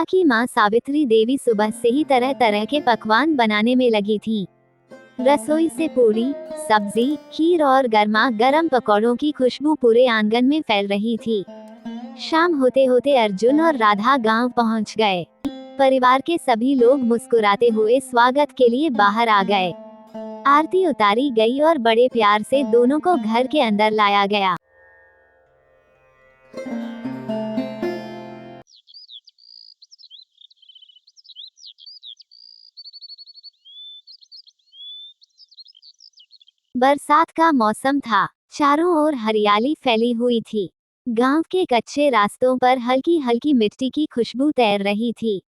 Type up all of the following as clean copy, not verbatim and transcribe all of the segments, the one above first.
की माँ सावित्री देवी सुबह से ही तरह तरह के पकवान बनाने में लगी थी। रसोई से पूरी, सब्जी, खीर और गर्मा गर्म पकौड़ों की खुशबू पूरे आंगन में फैल रही थी। शाम होते होते अर्जुन और राधा गांव पहुंच गए। परिवार के सभी लोग मुस्कुराते हुए स्वागत के लिए बाहर आ गए। आरती उतारी गई और बड़े प्यार से दोनों को घर के अंदर लाया गया। बरसात का मौसम था। चारों ओर हरियाली फैली हुई थी। गांव के कच्चे रास्तों पर हल्की हल्की मिट्टी की खुशबू तैर रही थी।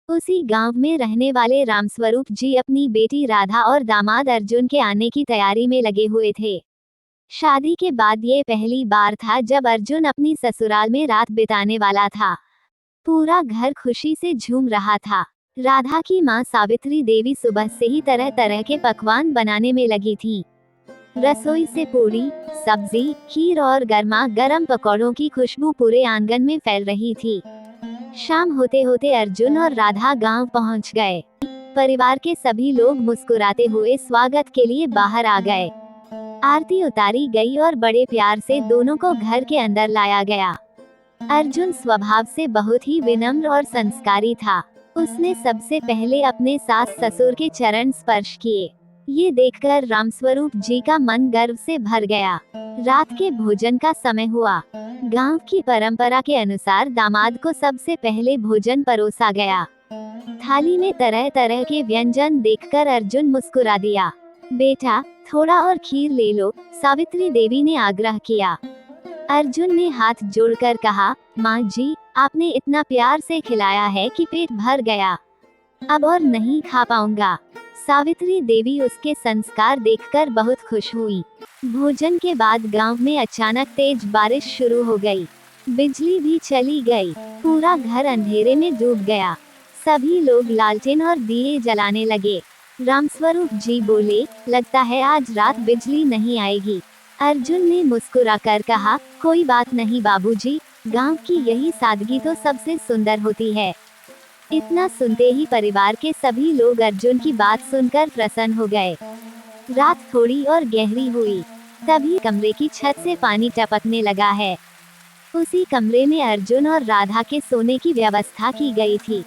उसी गांव में रहने वाले रामस्वरूप जी अपनी बेटी राधा और दामाद अर्जुन के आने की तैयारी में लगे हुए थे। शादी के बाद ये पहली बार था जब अर्जुन अपनी ससुराल में रात बिताने वाला था। पूरा घर खुशी से झूम रहा था। राधा की माँ सावित्री देवी सुबह से ही तरह तरह के पकवान बनाने में लगी थी। रसोई से पूरी, सब्जी, खीर और गर्मा गर्म पकौड़ों की खुशबू पूरे आंगन में फैल रही थी। शाम होते होते अर्जुन और राधा गांव पहुंच गए। परिवार के सभी लोग मुस्कुराते हुए स्वागत के लिए बाहर आ गए। आरती उतारी गई और बड़े प्यार से दोनों को घर के अंदर लाया गया। अर्जुन स्वभाव से बहुत ही विनम्र और संस्कारी था। उसने सबसे पहले अपने सास ससुर के चरण स्पर्श किए। ये देखकर रामस्वरूप जी का मन गर्व से भर गया। रात के भोजन का समय हुआ। गांव की परंपरा के अनुसार दामाद को सबसे पहले भोजन परोसा गया। थाली में तरह तरह के व्यंजन देखकर अर्जुन मुस्कुरा दिया। बेटा, थोड़ा और खीर ले लो, सावित्री देवी ने आग्रह किया। अर्जुन ने हाथ जोड़कर कहा, माँ जी, आपने इतना प्यार से खिलाया है कि पेट भर गया। अब और नहीं खा पाऊंगा। सावित्री देवी उसके संस्कार देखकर बहुत खुश हुई। भोजन के बाद गांव में अचानक तेज बारिश शुरू हो गई। बिजली भी चली गई। पूरा घर अंधेरे में डूब गया। सभी लोग लालटेन और दिए जलाने लगे। रामस्वरूप जी बोले, लगता है आज रात बिजली नहीं आएगी। अर्जुन ने मुस्कुराकर कहा, कोई बात नहीं बाबूजी, गांव की यही सादगी तो सबसे सुंदर होती है। इतना सुनते ही परिवार के सभी लोग अर्जुन की बात सुनकर प्रसन्न हो गए। रात थोड़ी और गहरी हुई। तभी कमरे की छत से पानी टपकने लगा है। उसी कमरे में अर्जुन और राधा के सोने की व्यवस्था की गई थी।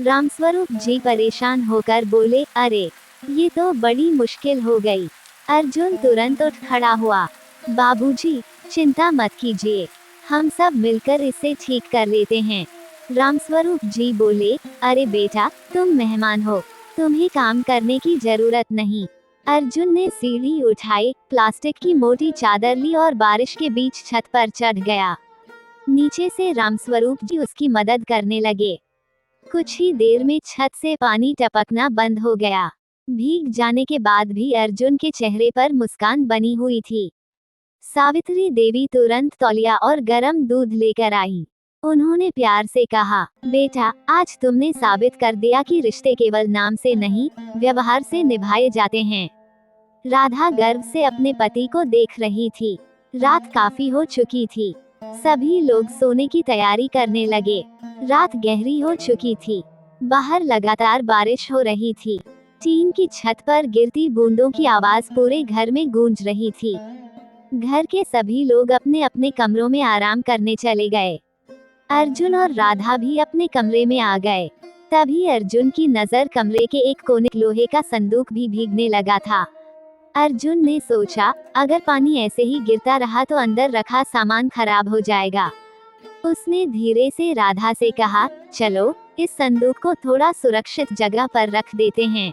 रामस्वरूप जी परेशान होकर बोले, अरे, ये तो बड़ी मुश्किल हो गई। अर्जुन तुरंत उठ खड़ा हुआ। बाबूजी, चिंता मत कीजिए, हम सब मिलकर इसे ठीक कर लेते हैं। रामस्वरूप जी बोले, अरे बेटा, तुम मेहमान हो, तुम्हें काम करने की जरूरत नहीं। अर्जुन ने सीढ़ी उठाई, प्लास्टिक की मोटी चादर ली और बारिश के बीच छत पर चढ़ गया। नीचे से रामस्वरूप जी उसकी मदद करने लगे। कुछ ही देर में छत से पानी टपकना बंद हो गया। भीग जाने के बाद भी अर्जुन के चेहरे पर मुस्कान बनी हुई थी। सावित्री देवी तुरंत तौलिया और गर्म दूध लेकर आई। उन्होंने प्यार से कहा, बेटा, आज तुमने साबित कर दिया कि रिश्ते केवल नाम से नहीं, व्यवहार से निभाए जाते हैं। राधा गर्व से अपने पति को देख रही थी। रात काफी हो चुकी थी। सभी लोग सोने की तैयारी करने लगे। रात गहरी हो चुकी थी। बाहर लगातार बारिश हो रही थी। टीन की छत पर गिरती बूंदों की आवाज पूरे घर में गूंज रही थी। घर के सभी लोग अपने अपने कमरों में आराम करने चले गए। अर्जुन और राधा भी अपने कमरे में आ गए। तभी अर्जुन की नजर कमरे के एक कोने लोहे का संदूक भी भीगने लगा था। अर्जुन ने सोचा, अगर पानी ऐसे ही गिरता रहा तो अंदर रखा सामान खराब हो जाएगा। उसने धीरे से राधा से कहा, चलो, इस संदूक को थोड़ा सुरक्षित जगह पर रख देते हैं।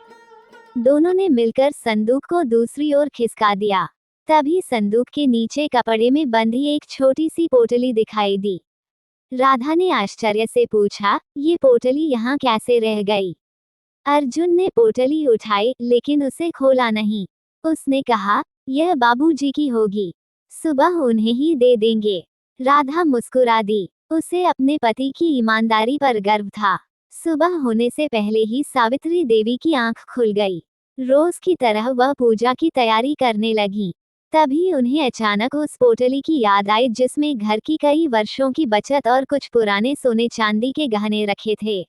दोनों ने मिलकर संदूक को दूसरी ओर खिसका दिया। तभी संदूक के नीचे कपड़े में बंधी एक छोटी सी पोटली दिखाई दी। राधा ने आश्चर्य से पूछा, ये पोटली यहाँ कैसे रह गई? अर्जुन ने पोटली उठाई, लेकिन उसे खोला नहीं। उसने कहा, यह बाबूजी की होगी, सुबह उन्हें ही दे देंगे। राधा मुस्कुरा दी। उसे अपने पति की ईमानदारी पर गर्व था। सुबह होने से पहले ही सावित्री देवी की आंख खुल गई। रोज की तरह वह पूजा की तैयारी करने लगी। तभी उन्हें अचानक उस पोटली की याद आई जिसमें घर की कई वर्षों की बचत और कुछ पुराने सोने चांदी के गहने रखे थे।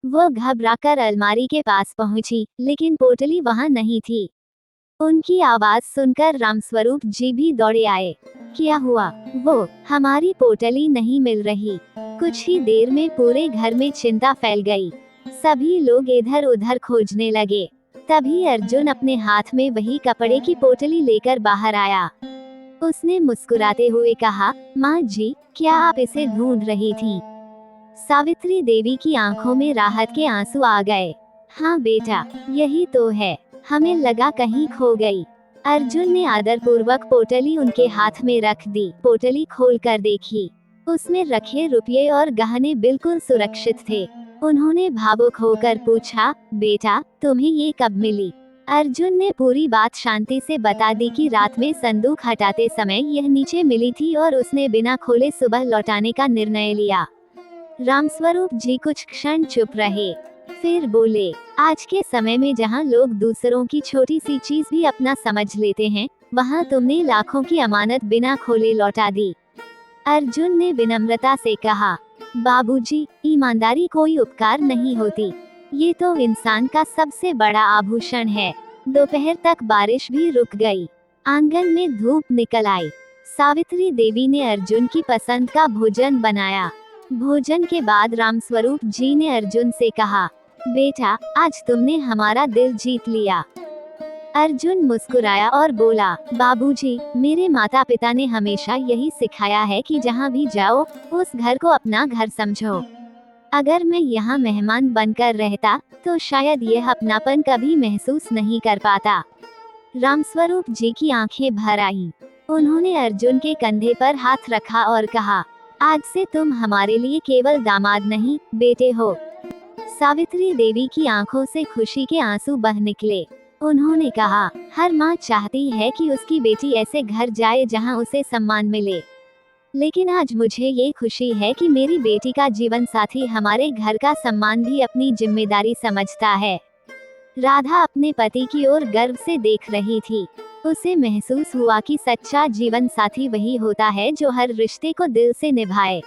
वो घबराकर अलमारी के पास पहुंची, लेकिन पोटली वहां नहीं थी। उनकी आवाज सुनकर रामस्वरूप जी भी दौड़े आए। क्या हुआ? वो, हमारी पोटली नहीं मिल रही। कुछ ही देर में पूरे घर में चिंता फैल गई। सभी लोग इधर उधर खोजने लगे। तभी अर्जुन अपने हाथ में वही कपड़े की पोटली लेकर बाहर आया। उसने मुस्कुराते हुए कहा, माँ जी, क्या आप इसे ढूंढ रही थी? सावित्री देवी की आंखों में राहत के आंसू आ गए। हाँ बेटा, यही तो है, हमें लगा कहीं खो गई। अर्जुन ने आदरपूर्वक पोटली उनके हाथ में रख दी। पोटली खोलकर देखी। उसमें रखे रुपये और गहने बिल्कुल सुरक्षित थे। उन्होंने भावुक होकर पूछा, बेटा, तुम्हें ये कब मिली? अर्जुन ने पूरी बात शांति से बता दी कि रात में संदूक हटाते समय यह नीचे मिली थी और उसने बिना खोले सुबह लौटाने का निर्णय लिया। रामस्वरूप जी कुछ क्षण चुप रहे, फिर बोले, आज के समय में जहाँ लोग दूसरों की छोटी सी चीज भी अपना समझ लेते हैं, वहाँ तुमने लाखों की अमानत बिना खोले लौटा दी। अर्जुन ने विनम्रता से कहा, बाबूजी, ईमानदारी कोई उपकार नहीं होती, ये तो इंसान का सबसे बड़ा आभूषण है। दोपहर तक बारिश भी रुक गई। आंगन में धूप निकल आई। सावित्री देवी ने अर्जुन की पसंद का भोजन बनाया। भोजन के बाद रामस्वरूप जी ने अर्जुन से कहा, बेटा, आज तुमने हमारा दिल जीत लिया। अर्जुन मुस्कुराया और बोला, बाबूजी, मेरे माता पिता ने हमेशा यही सिखाया है कि जहाँ भी जाओ, उस घर को अपना घर समझो। अगर मैं यहाँ मेहमान बनकर रहता, तो शायद यह अपनापन कभी महसूस नहीं कर पाता। रामस्वरूप जी की आंखें भर आईं। उन्होंने अर्जुन के कंधे पर हाथ रखा और कहा, आज से तुम हमारे लिए केवल दामाद नहीं, बेटे हो। सावित्री देवी की आंखों से खुशी के आंसू बह निकले। उन्होंने कहा, हर माँ चाहती है कि उसकी बेटी ऐसे घर जाए जहाँ उसे सम्मान मिले। लेकिन आज मुझे ये खुशी है कि मेरी बेटी का जीवन साथी हमारे घर का सम्मान भी अपनी जिम्मेदारी समझता है। राधा अपने पति की ओर गर्व से देख रही थी। उसे महसूस हुआ कि सच्चा जीवन साथी वही होता है जो हर रिश्ते को दिल से निभाए।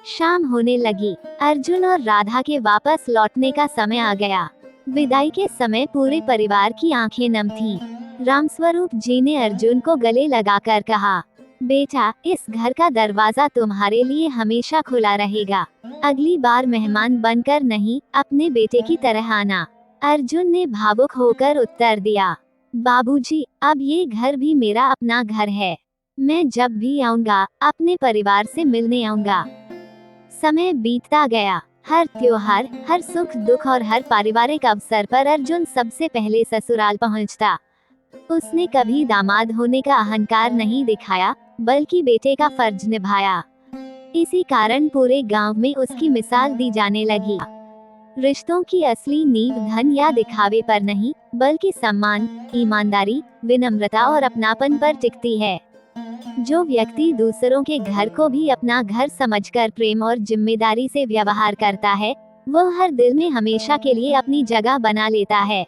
शाम होने लगी। अर्जुन और राधा के वापस लौटने का समय आ गया। विदाई के समय पूरे परिवार की आंखें नम थीं। रामस्वरूप जी ने अर्जुन को गले लगाकर कहा, बेटा, इस घर का दरवाजा तुम्हारे लिए हमेशा खुला रहेगा। अगली बार मेहमान बनकर नहीं, अपने बेटे की तरह आना। अर्जुन ने भावुक होकर उत्तर दिया, बाबूजी, अब ये घर भी मेरा अपना घर है। मैं जब भी आऊंगा, अपने परिवार से मिलने आऊंगा। समय बीतता गया। हर त्योहार, हर सुख दुख और हर पारिवारिक अवसर पर अर्जुन सबसे पहले ससुराल पहुंचता। उसने कभी दामाद होने का अहंकार नहीं दिखाया, बल्कि बेटे का फर्ज निभाया। इसी कारण पूरे गांव में उसकी मिसाल दी जाने लगी। रिश्तों की असली नींव धन या दिखावे पर नहीं, बल्कि सम्मान, ईमानदारी, विनम्रता और अपनापन पर टिकती है। जो व्यक्ति दूसरों के घर को भी अपना घर समझकर प्रेम और जिम्मेदारी से व्यवहार करता है, वो हर दिल में हमेशा के लिए अपनी जगह बना लेता है।